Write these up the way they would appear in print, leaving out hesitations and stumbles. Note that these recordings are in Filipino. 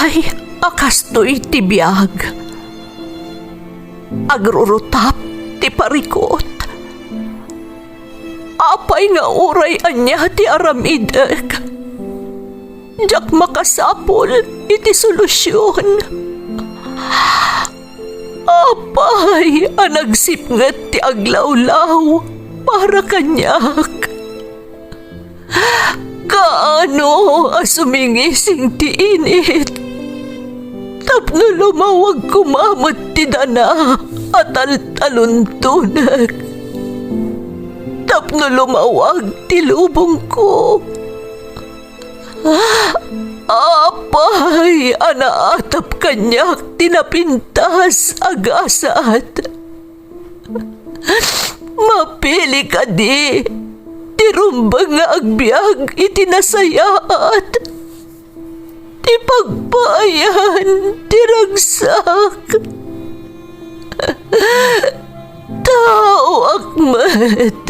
Apay, akastoy tibiyag. Agrurutap ti parikot. Apay nga uray anya ti aramidek. Jak makasapol iti solusyon. Apay, anagsipnget ti aglawlaw para kanyak. Kaano asumingising ti init? Tapno lumawag kumamot ti dana at taluntunak. Tapno lumawag ti lubong ko. Apay, anaatap kanyak tinapintas agasat. Mapili ka di, tirumbang nga agbyag itinasayaat. Ti pagbayan, tiragsak. Tao akmat,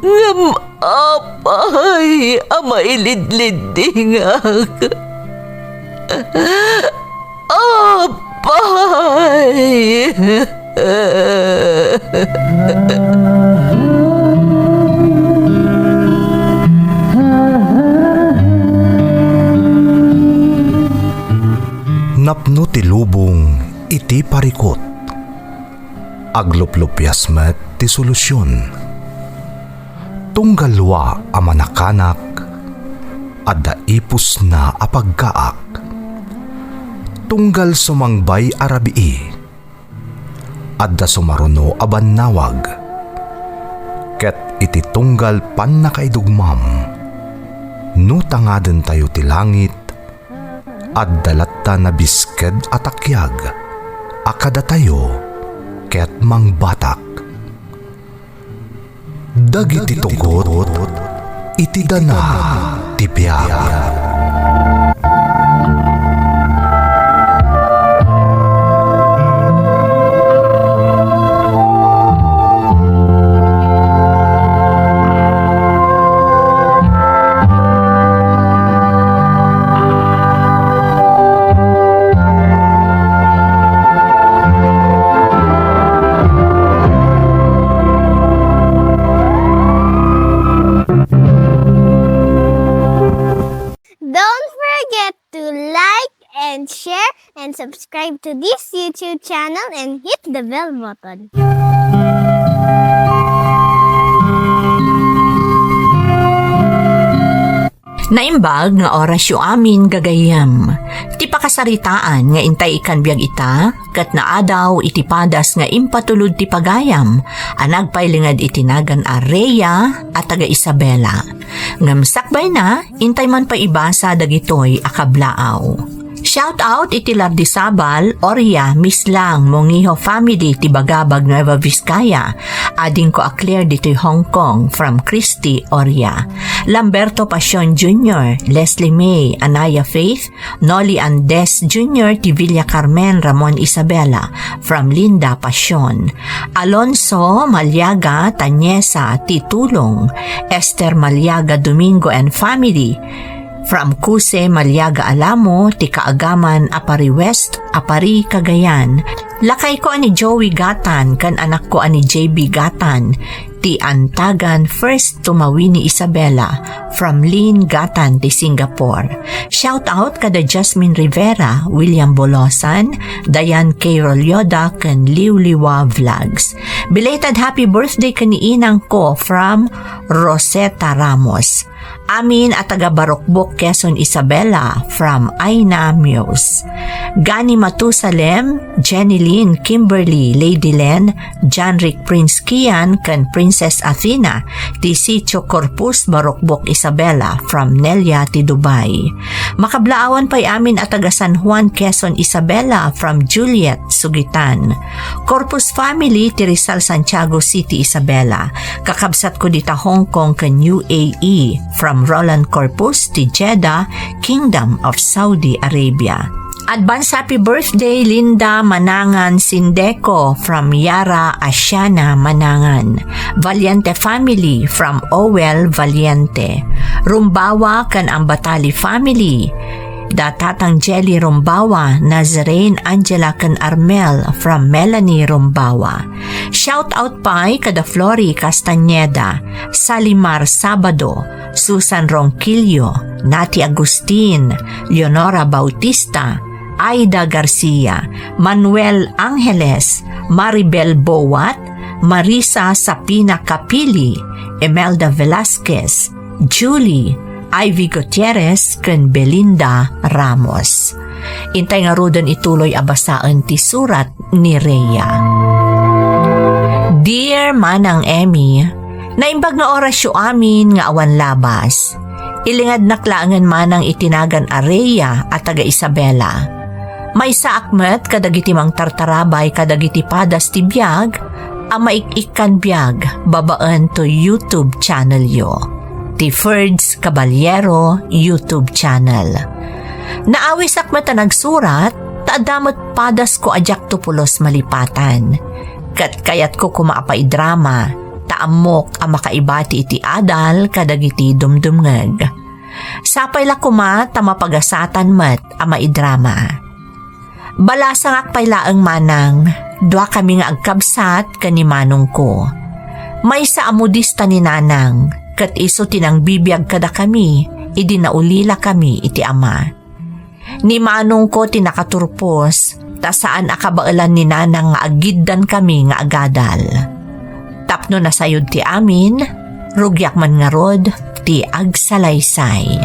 ngam apay, amailidlidingak. Apay. Napno ti lubong iti parikot. Agluplupyas met ti solusyon. Tunggalwa a manakanak, adda ipus na apagkaak. Tunggal sumangbay arabii, adda sumaruno a bannawag. Ket iti tunggal pan nakaidugmam, no tangaden tayo ti langit, adda latta na bisked atakyag, akada tayo ket mangbatak. Dagiti tugot, iti dana ti biag. And subscribe to this YouTube channel and hit the bell button. Naimbag nga orasyo amin gagayam. Ti pakasaritaan nga intay ikan biag ita, kat naadaw iti padas nga impatulod ti pagayam, anagpailingad itinagan a Rhea at taga Isabela. Ngamsakbay na, intay man pa ibasa dagitoy akablaaw. Shout out iti Lardisabal, Oria, Mislang, Mongiho family ti Bagabag, Nueva Vizcaya. Ading ko akler dito'y Hong Kong from Christy, Oria. Lamberto Pasion Jr., Leslie May, Anaya Faith, Noli Andes Jr. ti Villa Carmen, Ramon Isabela from Linda Pasion. Alonso Maliaga, Tanyesa ti Tulong. Esther Maliaga Domingo and family from Cuse, Maliaga, Alamo, ti Kaagaman, Apari West, Apari, Cagayan. Lakay ko ani Joey Gatan, kan anak ko ani JB Gatan, ti Antagan, first tumawi ni Isabela, from Lynn Gatan, ti Singapore. Shout out kada Jasmine Rivera, William Bolosan, Dayan K. Rolyoda, kan Liwliwa Vlogs. Belated happy birthday kaniinang ko from Rosetta Ramos. Amin at taga Barokbok, Quezon Isabela from Aina Muse. Gani Matusalem, Jenny Lynn, Kimberly, Lady Len, John Rick Prince Kian, kan Princess Athena, ti Sitio Corpus, Barokbok Isabela from Nelia, ti Dubai. Makablaawan pa'y amin at taga San Juan, Quezon Isabela from Juliet, Sugitan. Corpus family, ti Rizal, Santiago City, Isabela. Kakabsat ko dita Hong Kong, kan UAE from Roland Corpus, ti Jeddah, Kingdom of Saudi Arabia. Advance happy birthday Linda Manangan Sindeco from Yara Asiana Manangan. Valiente family from Owel Valiente. Rumbawa kan Ambatali family. Datatang Jelly Rumbawa, Nazarene Angela kan Armel from Melanie Rumbawa. Shout out pa kada Flori Castañeda, Salimar Sabado, Susan Ronquillo, Nati Agustin, Leonora Bautista, Aida Garcia, Manuel Angeles, Maribel Bowat, Marisa Sapina Capili, Emelda Velasquez, Julie, Ivy Gutierrez, ken Belinda Ramos. Intay nga rodon ituloy abasaan ti surat ni Rhea. Dear Manang Emmy, naimbag nga orasyo amin nga awan labas. Ilingad naklangan manang itinagan a Rhea at taga Isabela. May saakmet kadagiti mang tartarabay kadagiti padas ti biyag, amaik-ikan biyag babaan to YouTube channel yo. Ti Ferds Caballero YouTube channel. Naawis akmet na nagsurat, taadamot padas ko ajak tupulos malipatan. Kat kayat ko kumaapay drama, taamok ang makaibati iti adal kadagiti dumdumngeg. Sapay la kuma tamapagasatan met ang maidrama. Balasang akpay laang manang, dua kami nga agkabsat kanimanong ko. May sa amudista ni nanang, kat iso tinang bibiyag kada kami, idinaulila kami iti ama. Ni manong ko tinakaturpos, ta saan akabailan ni nanang nga agiddan kami nga agadal. Tapno na sayod ti amin, rugyak man nga rod, ti agsalaysay.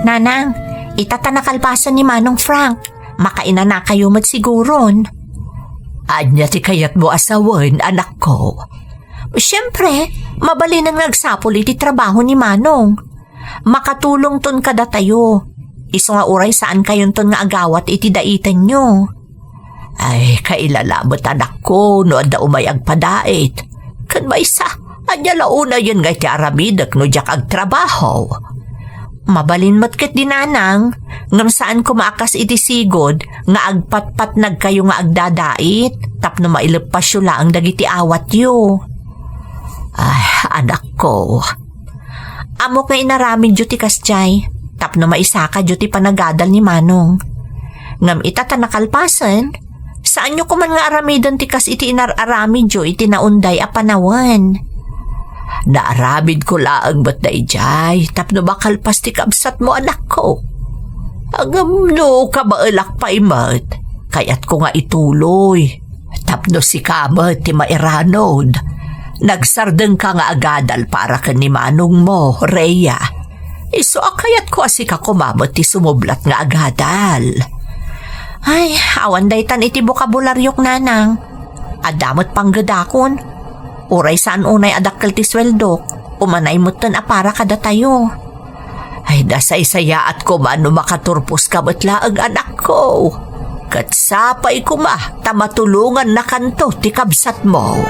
Nanang, itatanakalpasan ni Manong Frank. Makaina na kayo magsiguron. Anya ti kayat mo asawan, anak ko. Siyempre, mabali nang nagsapol iti trabaho ni Manong. Makatulong ton kada tayo. Iso nga uray saan kayon ton nga agawat iti daitan nyo. Ay, kailalamot anak ko, no ada umay agpadait. Kan maysa, anya launa yun nga iti aramidak no jak agtrabaho. Mabalin matket dinanang, ngam saan ko maakas iti sigod, nga agpatpat nagkayo nga agdadait, tapno mailapasyo laang dagiti awat yo. Ay, anak ko. Amok nga inaramid yu ti kasjay, tapno maisaka yu ti panagadal ni Manong. Ngam itatanakalpasan, saan nyo kuman nga aramidan ti kas iti inararamid yu iti naunday a panawan. Naaramid ko laang ba't na ijay, tapno bakal pasti kabsat mo anak ko. Agam no, kabaalak pa imat, kayat ko nga ituloy. Tapno si kamat ti mairanod. Nagsardeng ka nga agadal para ka ni Manong mo, Rhea. Iso kayat ko asika kumamot ti sumublat nga agadal. Ay, awan daytan iti bokabularyok nanang. Adamot panggadakon. Uray saan unay adakkel ti sweldo, umanay mo tan apara kada tayo. Ay dasay saya at kumano makaturpos ka batlaang anak ko. Katsapay kuma, tamatulungan na kanto ti kabsat mo.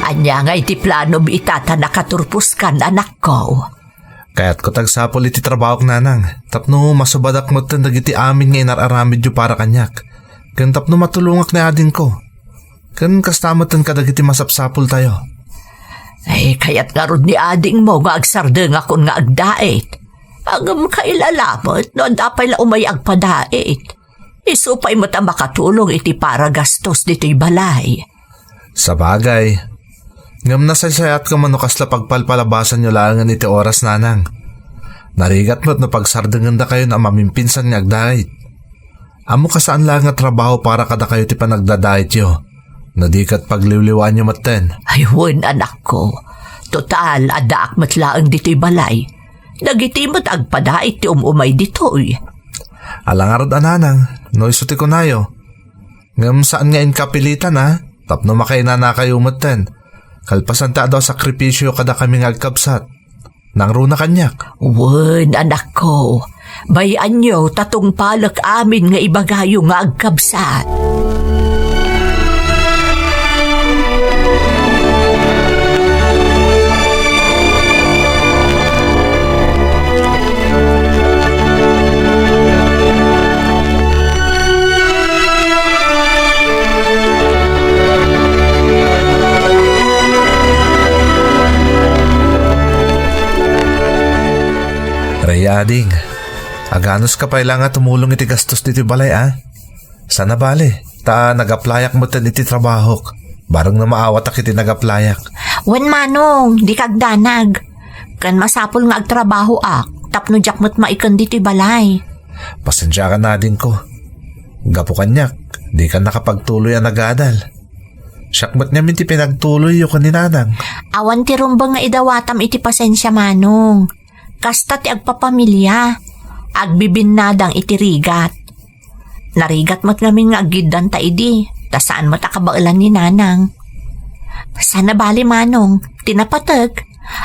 Anya nga iti plano mi itata nakaturpus kan anak ko. Kaya't ko tagsapol iti trabaho nanang, tapno masubadak mo tan dagiti amin nga inararamid yu para kanyak. Kan tapno matulungak na adin ko. Kan kastamatan kadagiti masapsapol tayo. Ay, kaya't nga ron ni ading mo nga agsardeng akon nga agdait. Agam kailalamot no dapay la umay agpadait. Isupay mo ta makatulong iti para gastos dito'y balay. Sa bagay, ngam nasaysayat ka manukas la pagpalpalabasan nyo langan iti oras nanang. Narigat mo't no pagsardengan da kayo na mamimpinsan nga agdait. Amo ka saan lang nga trabaho para kada kayo ti panagdadait yo. Nadikat pagliwliwan nyo maten. Ayun anak ko, total adaak matlaang dito'y balay. Nagiti mo't agpadait ti umay dito'y. Alangarod ananang, no isuti ko nayo. Ngam saan nga inkapilitan ha? Tapno makaina na kayo umutan. Kalpasan ta daw sakripisyo kada kami agkabsat. Nang runa kanyak. Wen, anak ko. Bayan nyo tatong palak amin nga ibagayo nga agkabsat. Raya ading, aganos ka pa ilang nga tumulong iti gastos dito balay Sana bale, ta nagaplayak mo tan iti trabahok. Barang na maawat ak iti nagaplayak. Wen manong, di kagdanag. Kan masapol nga agtrabaho tapno jakmot maikan dito'y balay. Pasensya ka na din ko. Gapo kanyak, di ka nakapagtuloy ang nagadal. Syakmat niya minti pinagtuloy yung kaninanang. Awan ti rumbang nga idawatam iti pasensya manong. Kasta ti agpapamilya. Agbibinnadang iti rigat. Narigat mo't namin nga agidan ta idi. Ta saan mo't akabailan ni nanang. Sana bali manong, tinapatag.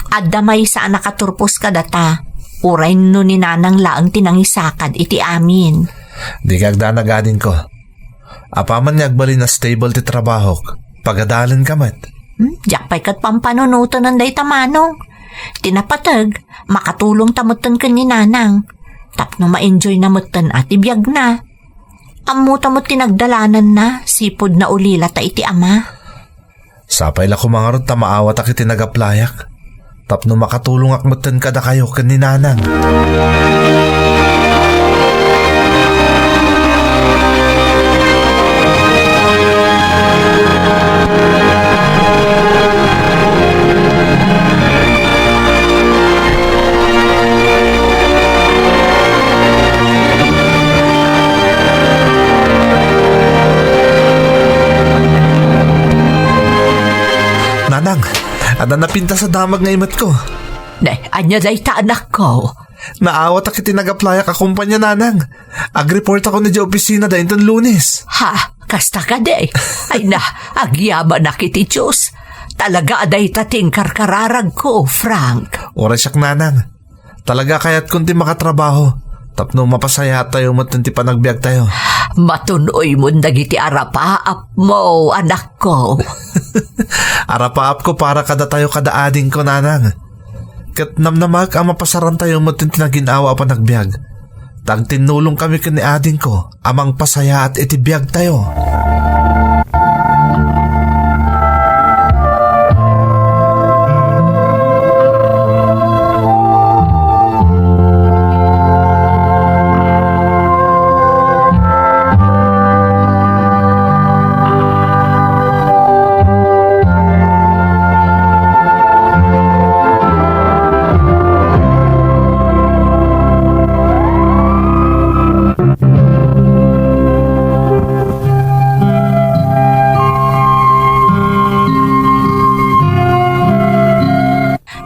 Adda may saan nakaturpos ka data. Uray no ni nanang laang tinangisakad iti amin. Di kagda nagadin ko. Apaman niya agbali na stable ti trabahok. Pagadalan ka mat. Jakpay kat pampanunutan ng day tamanong. Tinapatag, makatulong tamutan ka ni nanang. Tapno ma-enjoy na mutan at ibiyag na. Ammo tamot tinagdalanan na, sipod na ulila ta iti ama. Sapay la kumangarot ta maawat ak iti nagaplayak. Tapno makatulong ak mutan kada kayo ka ni nanang. Nanang, ada napinta sa damag nga imat ko. Anya day ta anak ko. Naawat ak iti nagaplayak akumpanya nanang. Ag-report ako na di opisina dahin ton Lunes. Ha, kasta ka day. Ay na, agyaman na kiti Diyos. Talaga aday tating karkararag ko, Frank. Oras siyak nanang. Talaga kaya't kunti makatrabaho. Tapno mapasaya tayo mo't ti panagbiag tayo. Matunoy mo dagiti arapaap mo, anak ko. Arapaap ko para kada tayo kada ading ko nanang. Kat namnamag ang mapasaran tayo mo't tinaginawa pa nagbiag. Tag tinulong kami kani ading ko, amang pasaya at itibiyag tayo.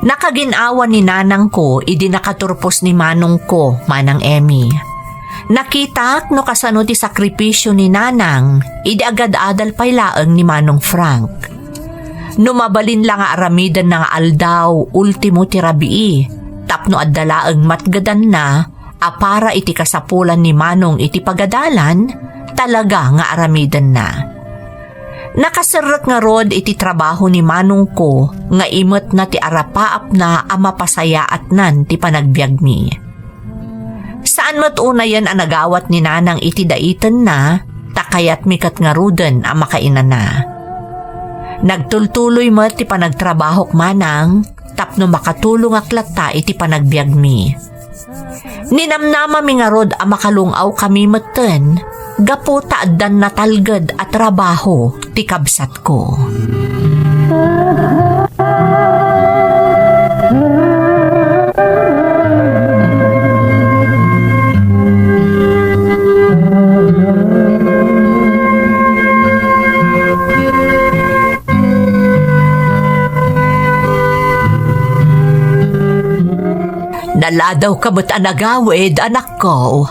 Nakaginawa ni nanang ko, idi nakaturpos ni manong ko, manang Emmy. Nakita no kasano ti sakripisyo ni nanang, idi agad adal pailaang ni manong Frank. Numabalin lang nga aramidan ng aldaw, ultimo ti rabii, tapno addalaang matgadan na, apara iti kasapulan ni manong iti pagadalan, talaga nga aramidan na. Nakasarrak nga rod iti trabaho ni manong ko nga imot na ti arapaap na ang mapasayaat nan ti panagbiag mi. Saan matuna yan ang nagawat ni nanang iti daitan na takayat mikat nga ruden ang makaina na. Nagtultuloy mo ti panagtrabahok manang tapno makatulong aklata iti panagbiag mi. Ninamnama mi nga rod ang makalungaw kami maten gapo taaddan na talged at trabaho ti kabsat ko. Naladaw ka mo't anagawid, anak ko.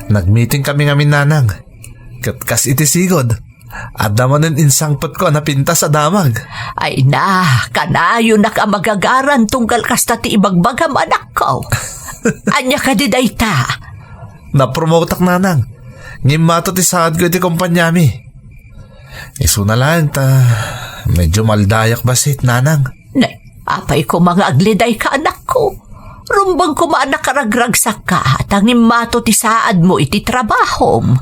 Nagmeeting kami ngamin nanang. Katkas iti sigod. At naman insangpot ko na pinta sa damag. Ay na, kanayo na ka magagaran tunggal kasta ti ibagbagam anak ko. Anya ka di dayta. Napromotak nanang. Ngimato ti saad ko iti kumpanya mi. Iso na lang medyo maldayak basit nanang. Nay, apay ko mga agliday ka anak ko. Rumbang ko maanak karagragsak ka at ang imato ti saad mo iti trabahom.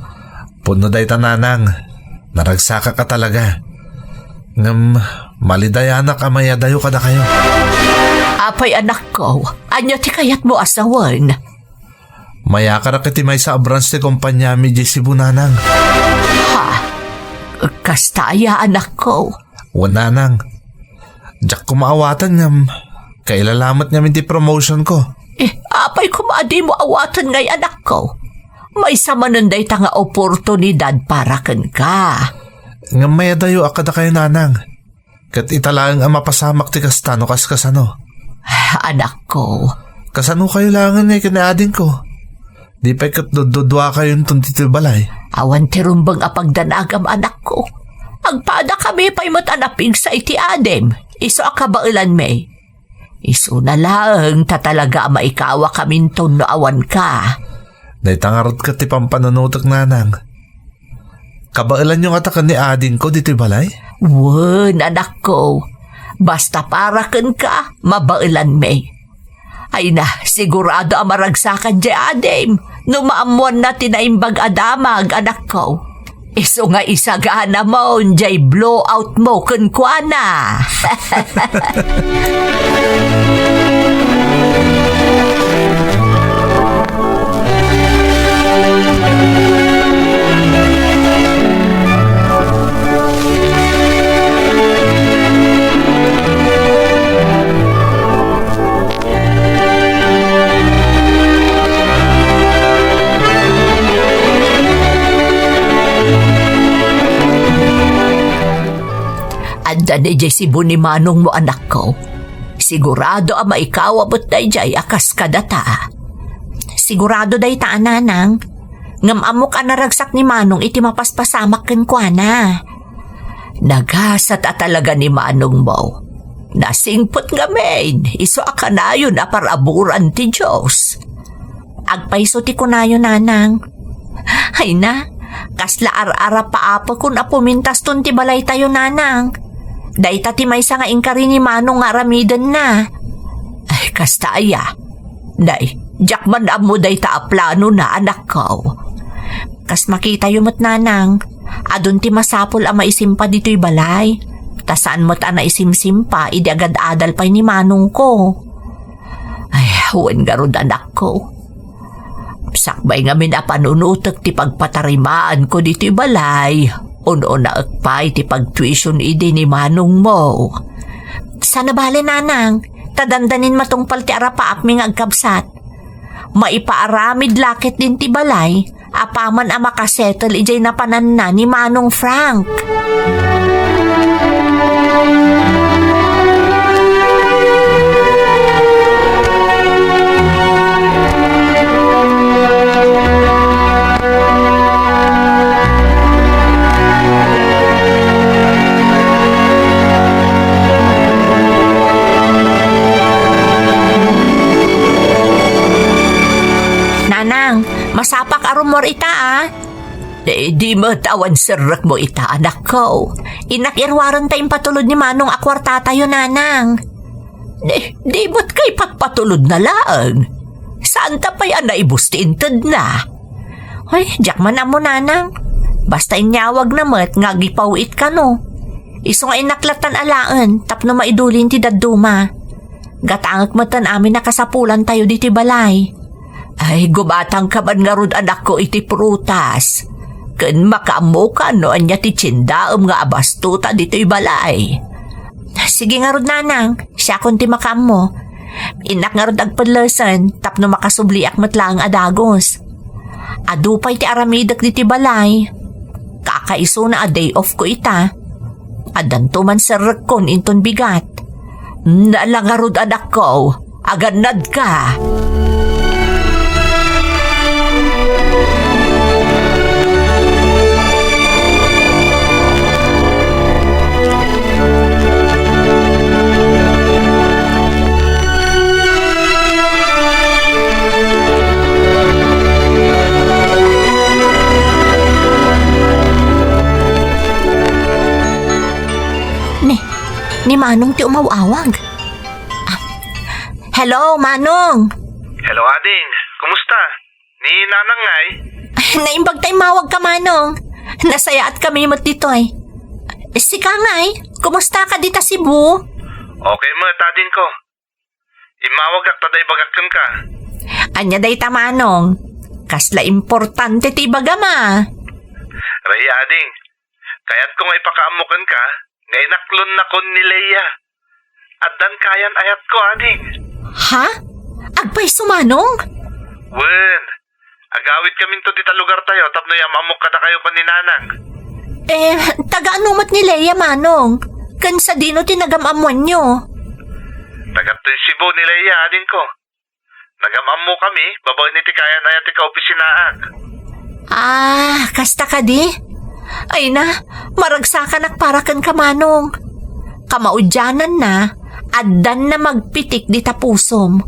Puno day nanang. Naragsaka ka talaga. Ngam malidayanak amayadayo ka na kayo. Apay anak ko, anya ti kayat mo asawan. Maya ka na kitimay sa abrans ti kumpanya mi Jesse Bunanang. Ha? Kastaya anak ko. Wananang. Diyak ko maawatan ngam. Kailalamat ngamin ti promotion ko. Apay ko maadi mo awatan ngay anak ko. May samanunday ta nga oportunidad para ken ka. Ngam mayadayo akada kayo nanang. Kat italaang ang mapasamak ti kastano kasano. Anak ko. Kasano kayo langan ngay kinaadin ko. Di pa'y katdududwa kayo nitong tito balay. Awan ti rumbang apagdanagam anak ko. Agpada kami pa'y matanapig sa iti adem. Iso akabailan may. Iso na lang tatalaga maikawa kaminton no awan ka. Day tangarot ka ti pampanunutak nanang. Kabailan yung atakan ni ading ko dito balay? Wen, anak ko. Basta para ken ka, mabailan may. Ay na, sigurado ang maragsakan di adem. Numaamuan na tinaimbag adamag, anak ko. Iso nga isagana mo, jay blowout mo ken kuana. Anda ni Jesse ni Manong mo anak ko. Sigurado ang maikawabot na jay akas kadata. Sigurado day ta nanang. Ngam amok anaragsak ni Manong iti mapaspasamak ken kuana. Nagasat at talaga ni Manong mo. Nasingpot nga main. Iso akanayon a paraburan ti Diyos. Agpaiso ti kunayo nanang. Ay na, kasla ar-ara paapa kun apumintas ton ti balay tayo nanang. Dahita ti may nga ingkari ni Manong nga ramidan na. Ay, kasta aya. Day, jak man mo dahita a plano na anak ko. Kas makita yung nanang, adun ti masapol ang maisimpa dito'y balay. Tasaan mo't ang naisimsimpa, idi agad adal pa'y ni Manong ko. Ay, huwan garod anak ko. Sakbay nga min apanunutak ti pagpatarimaan ko dito'y balay. Uno na akpay ti pag-tuition idi ni Manong mo. Sana bali nanang, tadandanin matungpal ti arapaap ming agkabsat. Maipaaramid lakit din ti balay, apaman ang makasettle ijay na pananna ni Manong Frank. Masapak arumor ita ah. Di matawan serak mo ita anak ko. Inakirwaran tayong patulod ni Manong akwarta tayo nanang. Di mo't kay pagpatulod na lang. Saan ta pa yan na ibustinted na? Ay, jak man mo nanang. Basta inyawag na mo't ngagipawit ka no. Iso nga inaklatan alaan tapno maidulin ti daduma. Gatangak matan amin nakasapulan tayo diti balay. Ay, gumatang ka man nga rod anak ko iti prutas. Ken makamo ka no anya ti tsindaom nga abastuta dito'y balay. Sige nga rod nanang, siya kun ti makamo. Inak nga rod agpadlasan, tapno makasubliak matlang adagos. Adupay ti aramidak diti balay. Kakaiso na a day off ko ita. Adanto man sa rekon inton bigat. Nalang nga rod anak ko, aganad ka. ni Manong ti umawawag. Hello, Manong. Hello, Ading. Kumusta? Ni Nanang ngay? Naimbag tayo mawag ka, Manong. Nasayaat kami mo't dito ay. Sika ngay, kumusta ka dita Cebu? Okay mo, Ading ko. Imawag ak taday bagakkan ka. Anya day ta, Manong. Kasla importante ti bagama. Ray, Ading. Kaya't kung ipakaamukan ka, ngay naklon na kon ni Leia. At dan kayan ayat ko, Ading. Ha? Agpay sumanong? Wen, agawid kami to dita lugar tayo, tapno yamamok kada kayo pa ni Nanang. Taga-anumat ni Leia, Manong. Kan sa dino tinagamamuan nyo. Tagat to Cebu ni Leia, Ading ko. Nagamamu kami, babaw ni ti kayan ayat ikaw opisinaan. Kasta ka di? Ay na, maragsakan ak parakan ka, Manong. Kamaudyanan na, addan na magpitik di tapusom.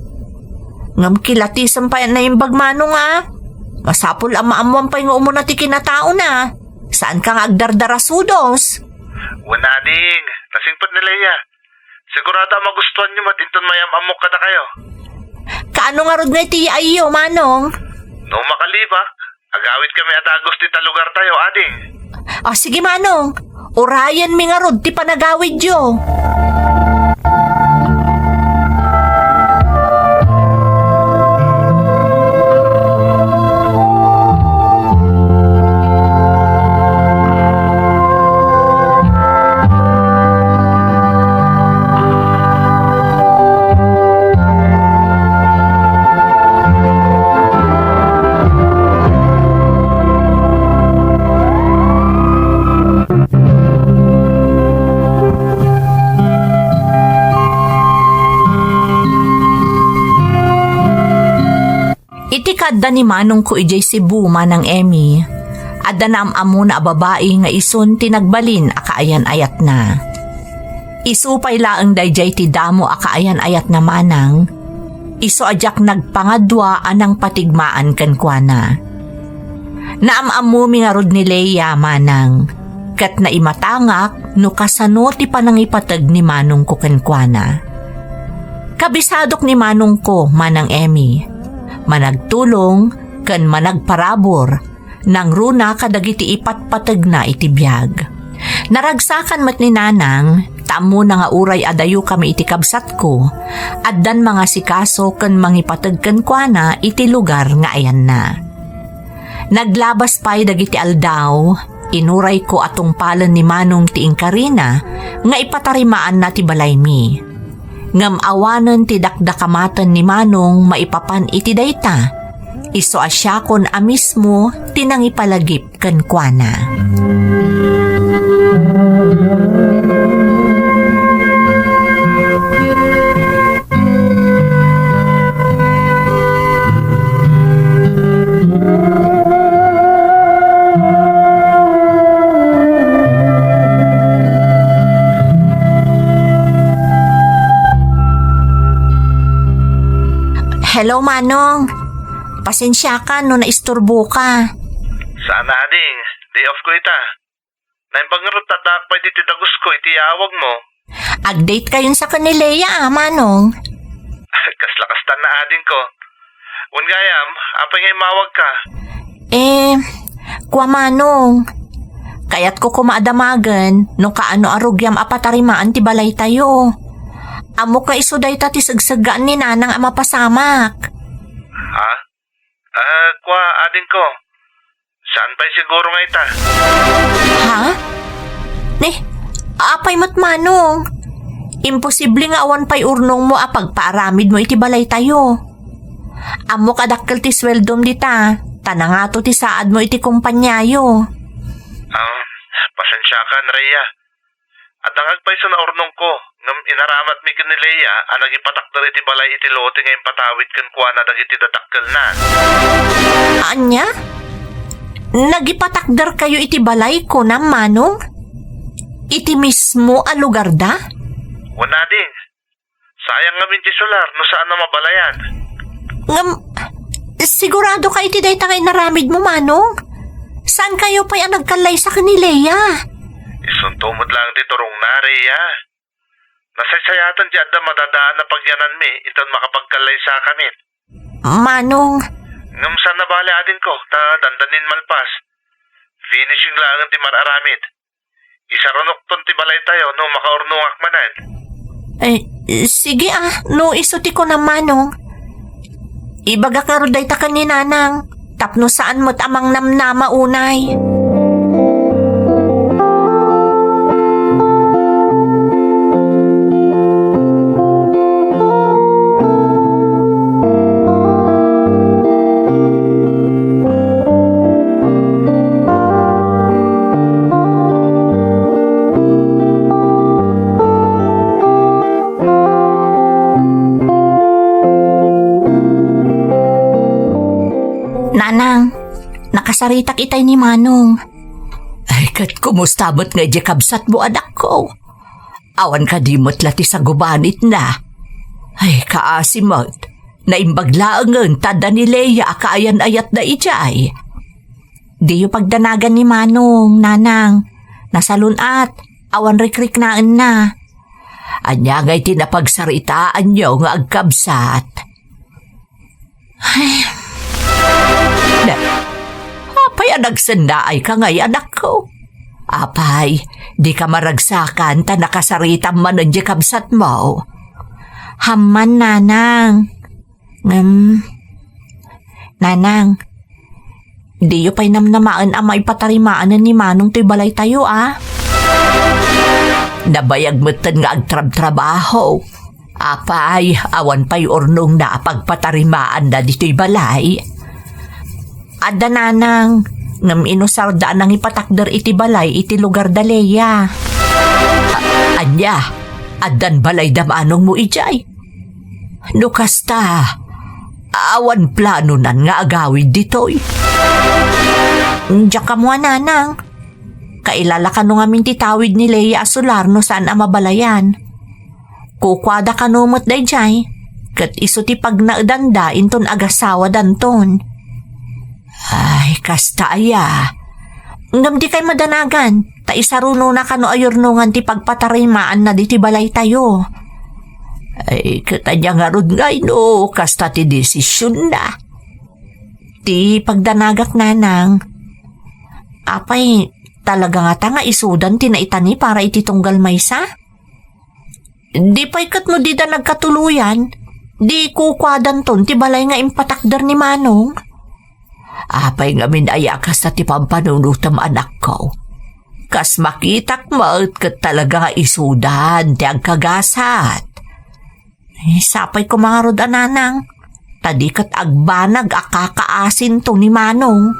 Ngam kilatisan pa yan na yung bagmanong Masapul ang maamuan pa yung umuna ti kinatao na. Saan kang agdardarasudos? Wala, Ading. Nasingpot ni Leia. Sigurado magustuhan nyo matinton mayam amok kada kayo. Kaano nga rod nga iti ayo, Manong? No makalibak, agawid kami at agos ti talugar tayo, Ading. Sige, Manong. Urayan mi nga rod ti panagawid yo. Itikadda ni Manong ko ijay Cebu manang Emmy. Adda na amo na babae nga ison tinagbalin akaayan ayat na. Isupay laang dayjay ti damo akaayan ayat na manang. Iso ajak nagpangadwa anang patigmaan kankwana. Naamamo mi nga rod ni Leia, Manang. Kat na imatangak no kasano ti panangipatag ni Manong ko kankwana. Kabisadok ni Manong ko, Manang Emmy. Managtulong kan managparabor nang runa kadagiti ipatpatag na iti biyag. Naragsakan mat ni Nanang, tamo na nga uray adayo kami iti kabsat ko, addan mga sikaso kan mangipatag kan kuana iti lugar nga ayan na. Naglabas pa'y dagiti aldaw, inuray ko atong palan ni Manong ti Inkarina nga ipatarimaan na ti balay mi. Ngam awanan ti dakdakamatan ni Manong maipapan iti dayta, iso asyakon a mismo tinangipalagip kan kuana. Hello, Manong. Pasensya ka no naisturbo ka. Sana, Ading. Day off ko ita. Naimpangarot tatak pa dito dagus ko iti awag mo. Update kayon sa kanilaya, Manong. Kaslakastan na, Ading ko. Ungayam, apa ngay mawag ka? Kwa Manong. Kaya't ko kumaadamagan no kaano arugyam apatarimaan ti balay tayo. Amo ka isuday ta ti sagsagaan ni Nanang ama pasamak. Ha? Kwa, Ading ko. Saan pa'y siguro nga ita? Ha? Apay mat Manong. Imposible nga awan pa'y urnong mo apagpaaramid mo iti balay tayo. Amo kadakkel ti sweldom dita. Tanangato ti saad mo iti kumpanyayo. Pasensya ka, Rhea. At ang agpayso na urnong ko, ngam inaramat mi ken ni Leia, nagipatakder iti balay iti lote ngayon patawid ken kuana dagiti dadakkel na. Anya? Nagipatakder kayo iti balay ko na, Manong? Iti mismo a lugar da? Wala ding. Sayang nga minti solar, no saan na mabalayan. Ngam, sigurado ka iti day tangay naramid mo, Manong? Saan kayo pa'y ang nagkalay sa kanilaya? Isuntumod lang di turong na, Rhea. Nasaysayatan di adda madadaan na pagyanan mi, iton makapagkalay sa kami. Manong, Ngam sa nabali adin ko, ta dandanin malpas. Finishing lang ti mararamid. Isaronok ton ti balay tayo, no makaurnungak manan. sige no isuti ko na manong. Ibaga ka ruday ta kaninanang, tapno saan mo't amang namnama unay. Nanang, nakasaritak itay ni Manong. Ay, kat kumustabot nga di kabsat mo anak ko. Awan ka di mo't lati sa gubanit na. Ay, kaasimot. Naimbaglaangan tada ni Leia kaayan-ayat na ijay. Di yung pagdanagan ni Manong, nanang. Nasalunat, awan rikrik naan na. Anya nga'y tinapagsaritaan niyo nga agkabsat. Ay, apay nagsandaay ka ngay anak ko. Apay, di ka maragsakan ta nakasaritam man ang kabsat mo. Haman, nanang. Nanang, di yu pa'y namnamaan amay patarimaanan ni Manong to'y balay tayo Nabayag mo'tan nga agtrab-trabaho. Apay, awan pa'y urnong na pagpatarimaan na dito'y balay. Adda nanang, ngam inusarda nang ipatakder iti balay iti lugar da Leia. Anya, addan balay damanong mo ijay. Nukasta, awan plano nan nga agawid ditoy. Diyak ka mo nanang, kailala ka nung amin titawid ni Leia Asolar no saan amabalayan. Kukwada ka numot day jay, kat iso ti pagnaadanda inton agasawa danton. Ay, kasta aya. Ngam di kay madanagan, ta isaruno na kano ayornungan ti pagpatarimaan na di ti balay tayo. Ay, katanya nga rod ngay no, kasta ti desisyon na. Ti pagdanagak nanang. Apay, talaga nga ta nga isudan ti naitani para iti tunggal maysa? Di pa'y kat mo di da nagkatuluyan, di kukwadan ton ti balay nga impatakder ni Manong. Apay nga minaya ka sa ti pampanunutam anak ko. Kas makitak mo kat talaga nga isudan ti agkagasat. Sapay ko mga rod ananang, tadi kat agbanag akakaasin to ni Manong.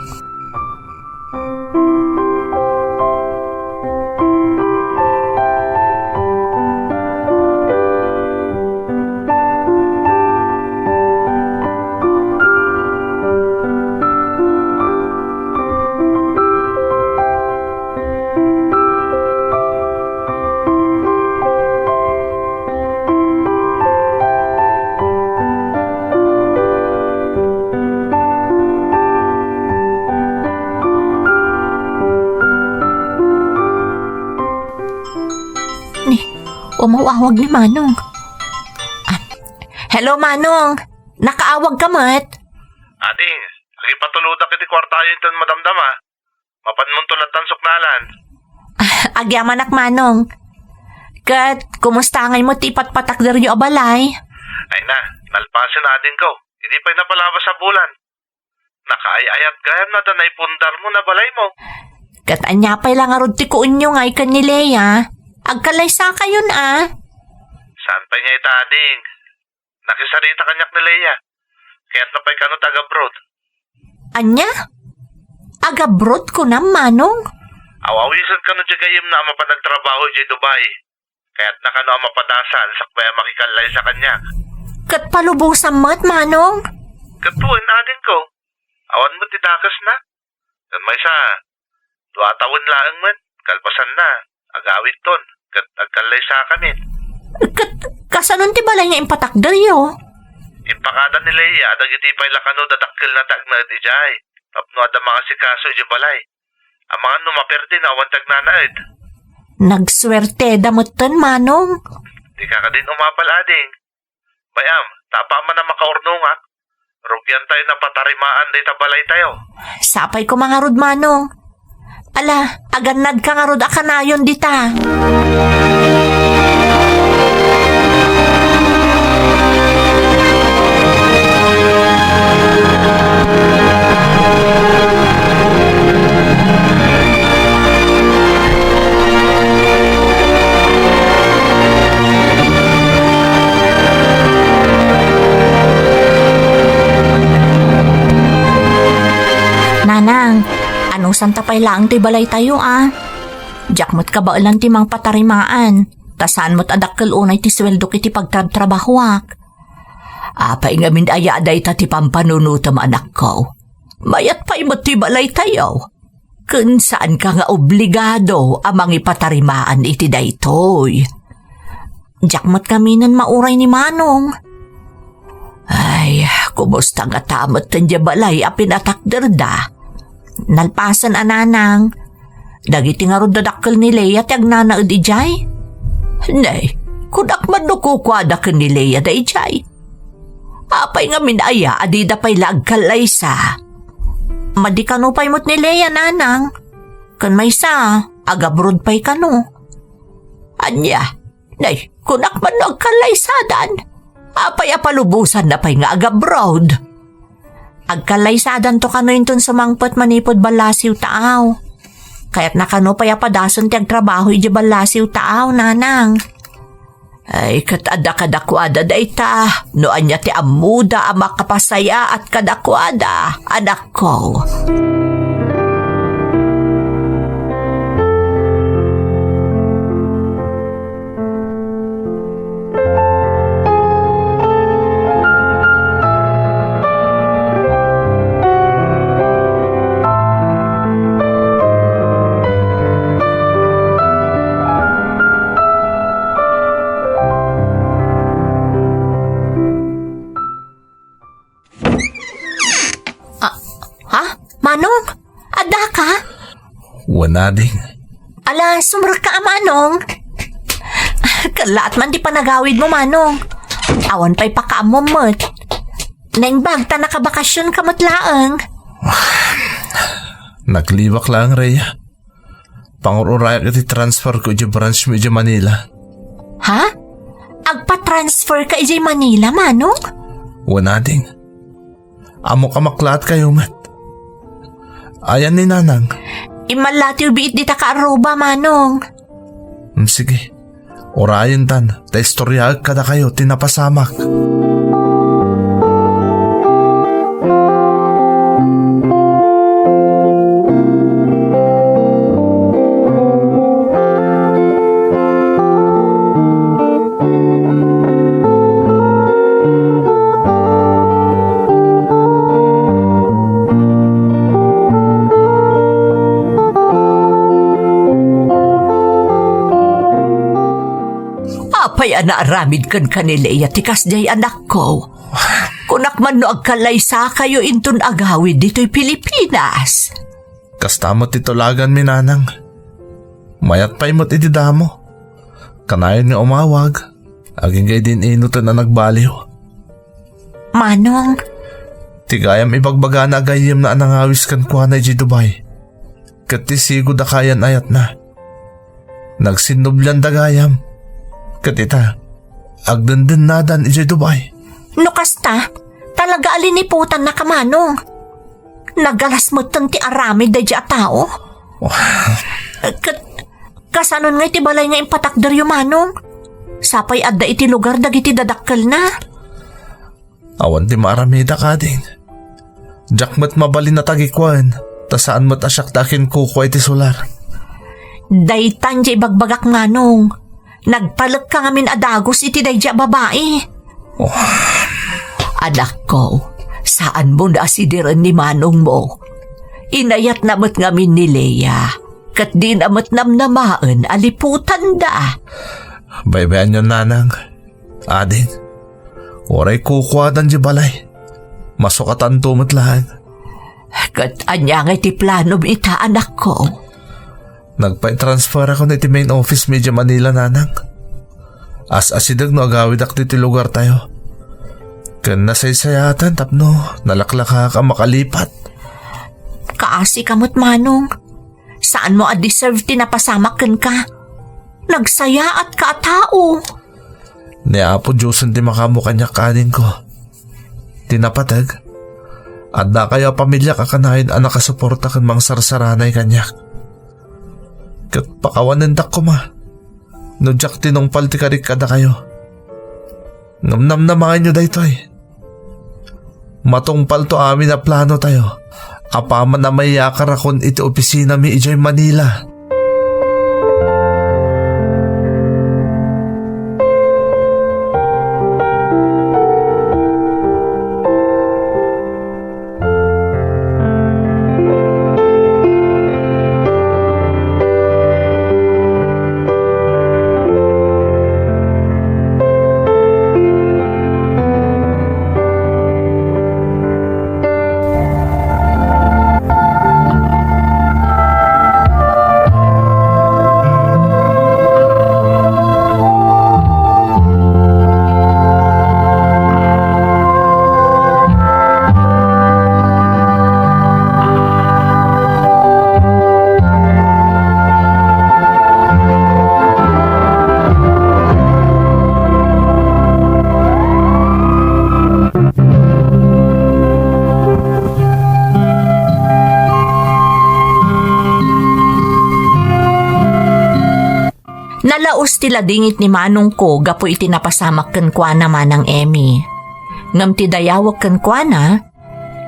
Umawawag ni Manong. Hello, Manong. Nakaawag ka mat? Ading, agipatuludak iti kwartayo ito madamdama. Mapan mong tulatan suknalan. Agyaman ak Manong. Kat, kumusta ngay mo tipat patakder yu abalay? Ay na, nalpasin ading ko. Hindi pa'y napalabas sa bulan. Nakaayayat gayam na danay pundar mo na balay mo. Kat anya pa'y lang arod ti kuun nyo ngay kan ni Leia. Agkalaysa ka yun Saan pa niya itading? Nakisarita kanyak ni Leia. Kaya't napay kano taga-abroad. Anya? Agabrod ko na, Manong? Awawisan ka no gayim na ama pa nagtrabaho di Dubai. Kaya't nakano ama padasan sakbaya makikalay sa kanya. Kat palubong sa mat, Manong? Katuin ading ko. Awan mo titakas na. Dan may sa 2 taon lang man. Kalpasan na. Agawit ton. Kat agkalay sa kamin. Kasanon ti balay nga impatakder yo? Impakada ni Leia, dagiti pa'y lakano dadakkel na tag na dijay. Tapno ada mga sikaso di balay. Ang mga numaperdi na awan tag nanaid. Nagswerte damutan, Manong. Di ka din umapal, ading. Bayam, tapa man na makaurnungak. Rugyan tayo na patarimaan day tabalay tayo. Sapay ko mga rod, manong. Ala, aganad ka nga rod akanayon dita. Nanang, anong santa pay lang ti balay tayo Jakmot ka ba ulan ti mang patarimaan? Tasaan mo't adakkel unay ti sweldo kiti pagtrabahuak. Apay nga min aya day ta ti pampanunutam anak ko. Mayat pa'y mo't ti balay tayo. Kun saan ka nga obligado amang ipatarimaan iti daytoy. Jakmot kami nan mauray ni Manong. Ay, kumusta nga tamot tanja balay a pinatakder da? Nalpasan ananang. Dagiti nga ron dadakkel ni Leia ti agnanaed ijay. Nay, kudak man no kukwada ken ni Leia da ijay. Apay nga minaya adi da pay lagkalaysa. Madikano pay mot ni Leia nanang. Ken maysa, agabrod pay kano. Anya, nay, kunak man no agkalaysadan. Apay apalubusan na pay nga agabrod. Agkalaysadan to kano inton sumangpot manipod balasiw taaw. Kaya't nakano paya padason ti agtrabaho iji balasiw taaw, nanang. Ay, katada kadakwada da ita. No anya ti amuda ang makapasaya at kadakwada, anak ko. Manong, ada ka? Wanading. Ala, sumrek ka, Manong. Kalaat man di pa nagawid mo, Manong. Awan pa'y pakaamumot. Naingbag ta nakabakasyon kamot laang. Naglibak lang, Rhea. Pangururayak iti transfer ko iti branch mo iti Manila. Ha? Agpa-transfer ka iti Manila, Manong? Wanading. Amo ka maklaat kayo, mat. Ayan ni nanang. Imalatiw biit di ta kaaruba, Manong. Sige. Orayon tan. Ta istorya kada kayo tinapasamak. Apay anaaramid kan kanilaya tikas jay anak ko. Kunak man no agkalaysa kayo intun agawid dito'y Pilipinas. Kastamot titulagan mi nanang. Mayat pa'y mo't itidamo. Kanayon nga umawag. Aging gay din inutan na nagbaliw. Manong, Tigayam ibagbaga na agayim na anangawis kan kuha na Dubai. Katisigo da kayan ayat na. Nagsinublan da gayam. Katita, agdandin nadan iji Dubai. nukasta, talaga aliniputan na ka, Manong. Nagalas mo ti aramid da dya tao. Kasanon nga iti balay nga impatakder yung Manong. Sapay adda iti lugar dagiti dadakkel na. Awan ti maaramida ka din. Jakmat mabalin na tagikwan, ta saan mat asyak dakin kuko iti solar. Daytan jay bagbagak Manong. Nagpalag ka ngamin adagos iti dayja babae. Anak ko, saan mo na asidiran ni Manong mo? Inayat namat ngamin ni Leia, kat di namat namnamaan aliputan da. Baybayan yun nanang. Ading, oray kukwadan di balay. Masukatan tumot lang. Kat anya nga iti plano ita, anak ko. Nagpa-transfer ako na iti main office medya Manila nanang. As asidag no agawid ak ti lugar tayo. Kan nasaysayatan tapno nalaklaka ka makalipat. Kaasi kamot manong. Saan mo a-deserve tinapasamakan ka? Nagsaya at kaatao. Ni Apo Diyosan ti makamu kanya kanin ko. Tinapatag. At na kaya pamilya kakanahin anak kasuporta kan mang sarsaranay kanyak. Kat pakawanan dak ko ma. No jak tinongpal ti karik kada kayo. Namnam na mga inyo daytoy. Matungpal to amin na plano tayo. Apaman na may yakar akon iti opisina mi ijoy Manila. Nalaos tila dingit ni manong ko gapo iti napasamak ken kuana manang Emmy. Ngam ti dayawag ken kuana,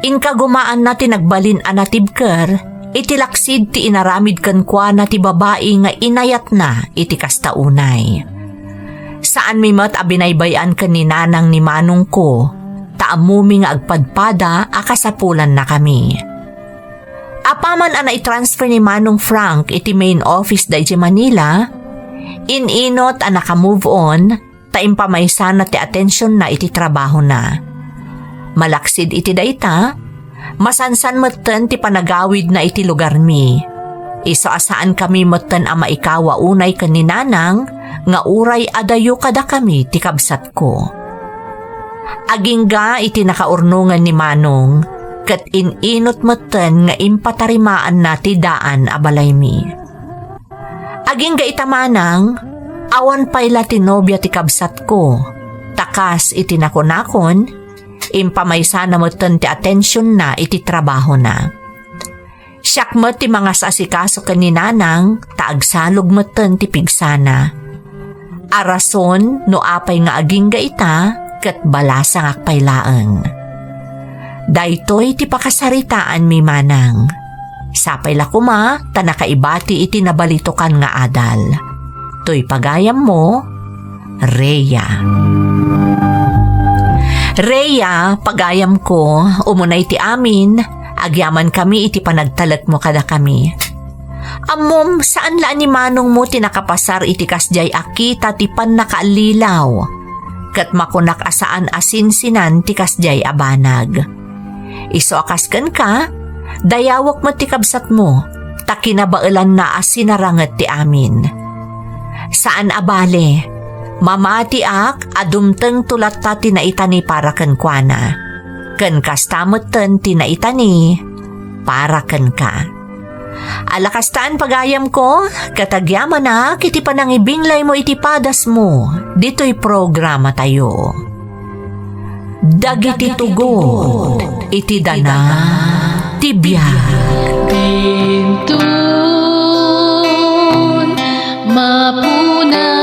inka gumaan na tinagbalin anatibker, iti laksid ti inaramid ken kuana ti babae nga inayat na iti kastaunay. Saan mi met abinaybayan ken ni nanang ni manong ko, taamumi nga agpadpada akasapulan na kami. Apaman ana i-transfer ni Manong Frank iti main office da iti Manila, inot ang naka-move on, taimpamaysa na ti atensyon na iti trabaho na. Malaksid iti dayta, masansan meten ti panagawid na iti lugar mi. Iso asaan kami meten ang maikawa unay kaninanang, nga uray adayo kada kami ti kabsat ko. Agingga iti nakaurnungan ni Manong, kat inot meten nga impatarimaan na ti daan abalay mi. Aging gaitamanang, awan payla tinobya ti kabsat ko. Takas iti nakonakon, impamaysa na moten ti atensyon na iti trabaho na. Siyak mo ti mga sasikaso kaninanang, taagsalog moten ti pigsana. Arason no apay nga aging gaita, kat balasang akpaylaang. Daytoy ti pakasaritaan mi manang. Sapay lakuma, tanakaibati iti nabalitokan nga adal. To'y pagayam mo, Rhea. Rhea, pagayam ko, umunay ti amin, agyaman kami iti panagtalag mo kada kami. Amom, saan laan ni manong mo tinakapasar iti kasjay akita ti pan nakaalilaw? Kat makunak asaan asinsinan ti kasjay abanag. Iso akaskan ka, dayawak mo ti kabsat mo, takinabailan na asinarangat ti amin. Saan abale, mamati ak adumteng tulat ta tinaitani para ken kuana. Ken kastamoten tinaitani para ken ka. Alakastaan pagayam ko, katagyaman na kiti panangibinglay mo iti padas mo, dito'y programa tayo. Dagiti tugod, iti dana, tibiyag. Bintun, mapunan.